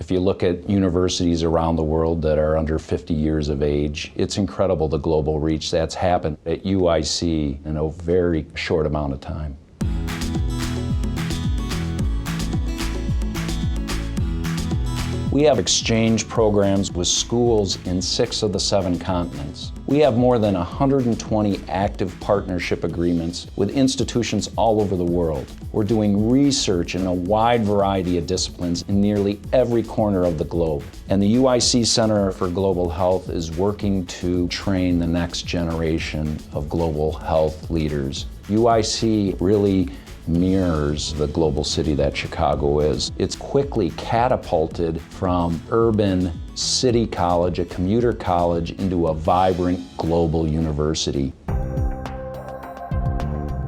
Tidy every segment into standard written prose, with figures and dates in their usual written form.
If you look at universities around the world that are under 50 years of age, it's incredible the global reach that's happened at UIC in a very short amount of time. We have exchange programs with schools in 6 of the 7 continents. We have more than 120 active partnership agreements with institutions all over the world. We're doing research in a wide variety of disciplines in nearly every corner of the globe. And the UIC Center for Global Health is working to train the next generation of global health leaders. UIC really mirrors the global city that Chicago is. It's quickly catapulted from urban city college, a commuter college, into a vibrant global university.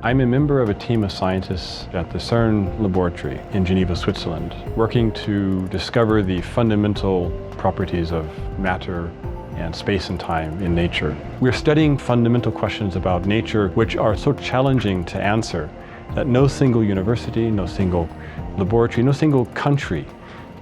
I'm a member of a team of scientists at the CERN laboratory in Geneva, Switzerland, working to discover the fundamental properties of matter and space and time in nature. We're studying fundamental questions about nature which are so challenging to answer that no single university, no single laboratory, no single country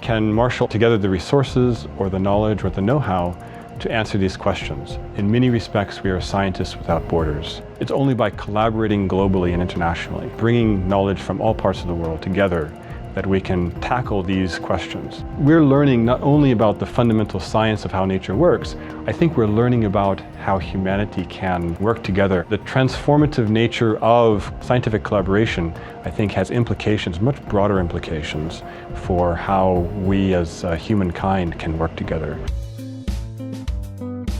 can marshal together the resources or the knowledge or the know-how to answer these questions. In many respects, we are scientists without borders. It's only by collaborating globally and internationally, bringing knowledge from all parts of the world together, that we can tackle these questions. We're learning not only about the fundamental science of how nature works, I think we're learning about how humanity can work together. The transformative nature of scientific collaboration, I think, has implications, much broader implications, for how we as humankind can work together.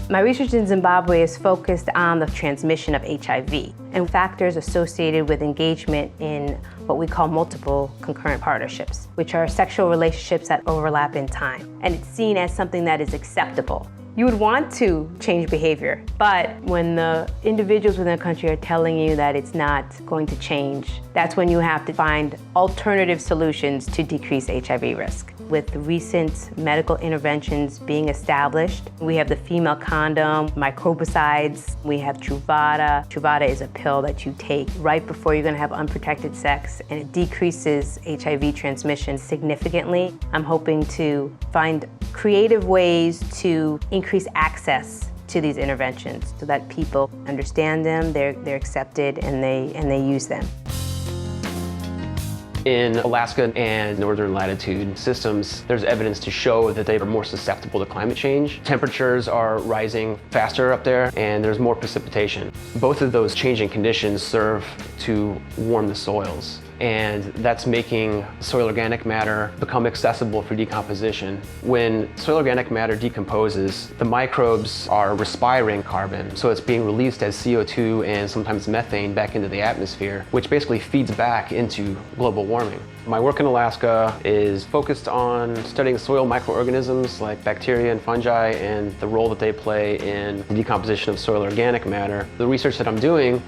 My research in Zimbabwe is focused on the transmission of HIV and factors associated with engagement in what we call multiple concurrent partnerships, which are sexual relationships that overlap in time. And it's seen as something that is acceptable. You would want to change behavior, but when the individuals within a country are telling you that it's not going to change, that's when you have to find alternative solutions to decrease HIV risk. With recent medical interventions being established, we have the female condom, microbicides, we have Truvada. Truvada is a pill that you take right before you're going to have unprotected sex, and it decreases HIV transmission significantly. I'm hoping to find creative ways to increase access to these interventions so that people understand them, they're accepted, and they use them. In Alaska and northern latitude systems, there's evidence to show that they are more susceptible to climate change. Temperatures are rising faster up there, and there's more precipitation. Both of those changing conditions serve to warm the soils, and that's making soil organic matter become accessible for decomposition. When soil organic matter decomposes, the microbes are respiring carbon, so it's being released as CO2 and sometimes methane back into the atmosphere, which basically feeds back into global warming. My work in Alaska is focused on studying soil microorganisms like bacteria and fungi and the role that they play in the decomposition of soil organic matter. The research that I'm doing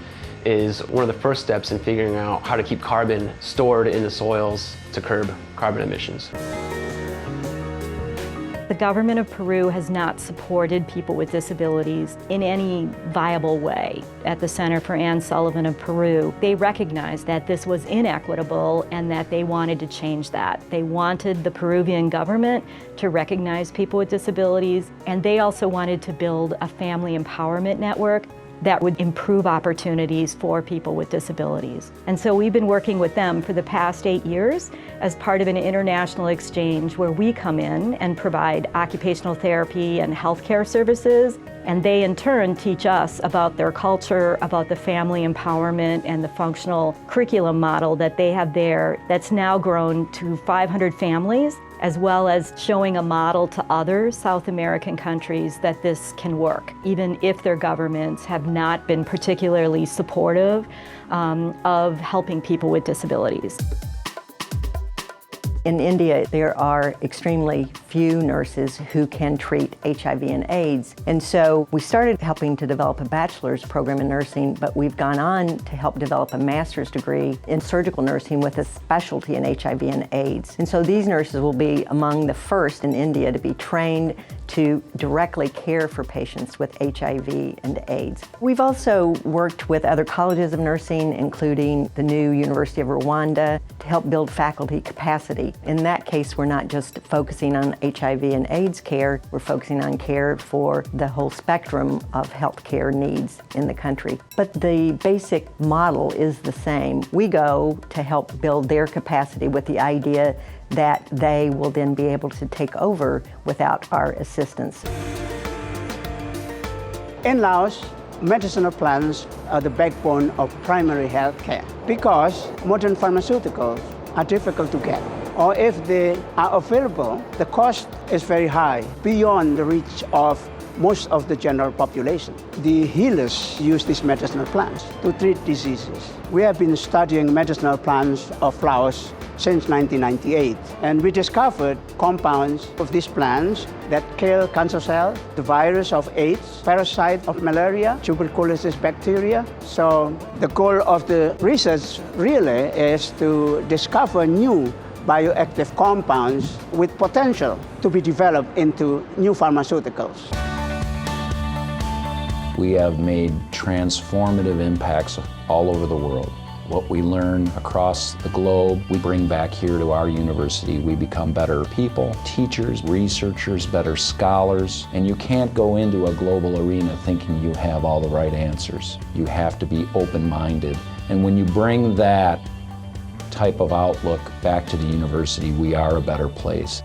is one of the first steps in figuring out how to keep carbon stored in the soils to curb carbon emissions. The government of Peru has not supported people with disabilities in any viable way. At the Center for Ann Sullivan of Peru, they recognized that this was inequitable and that they wanted to change that. They wanted the Peruvian government to recognize people with disabilities, and they also wanted to build a family empowerment network that would improve opportunities for people with disabilities. And so we've been working with them for the past 8 years as part of an international exchange where we come in and provide occupational therapy and healthcare services, and they in turn teach us about their culture, about the family empowerment and the functional curriculum model that they have there that's now grown to 500 families, as well as showing a model to other South American countries that this can work, even if their governments have not been particularly supportive of helping people with disabilities. In India, there are extremely few nurses who can treat HIV and AIDS. And so we started helping to develop a bachelor's program in nursing, but we've gone on to help develop a master's degree in surgical nursing with a specialty in HIV and AIDS. And so these nurses will be among the first in India to be trained to directly care for patients with HIV and AIDS. We've also worked with other colleges of nursing, including the new University of Rwanda, to help build faculty capacity. In that case, we're not just focusing on HIV and AIDS care, we're focusing on care for the whole spectrum of healthcare needs in the country. But the basic model is the same. We go to help build their capacity with the idea that they will then be able to take over without our assistance. In Laos, medicinal plants are the backbone of primary health care because modern pharmaceuticals are difficult to get. Or if they are available, the cost is very high, beyond the reach of most of the general population. The healers use these medicinal plants to treat diseases. We have been studying medicinal plants of Laos since 1998, and we discovered compounds of these plants that kill cancer cells, the virus of AIDS, parasite of malaria, tuberculosis bacteria. So the goal of the research really is to discover new bioactive compounds with potential to be developed into new pharmaceuticals. We have made transformative impacts all over the world. What we learn across the globe, we bring back here to our university. We become better people, teachers, researchers, better scholars, and you can't go into a global arena thinking you have all the right answers. You have to be open-minded, and when you bring that type of outlook back to the university, we are a better place.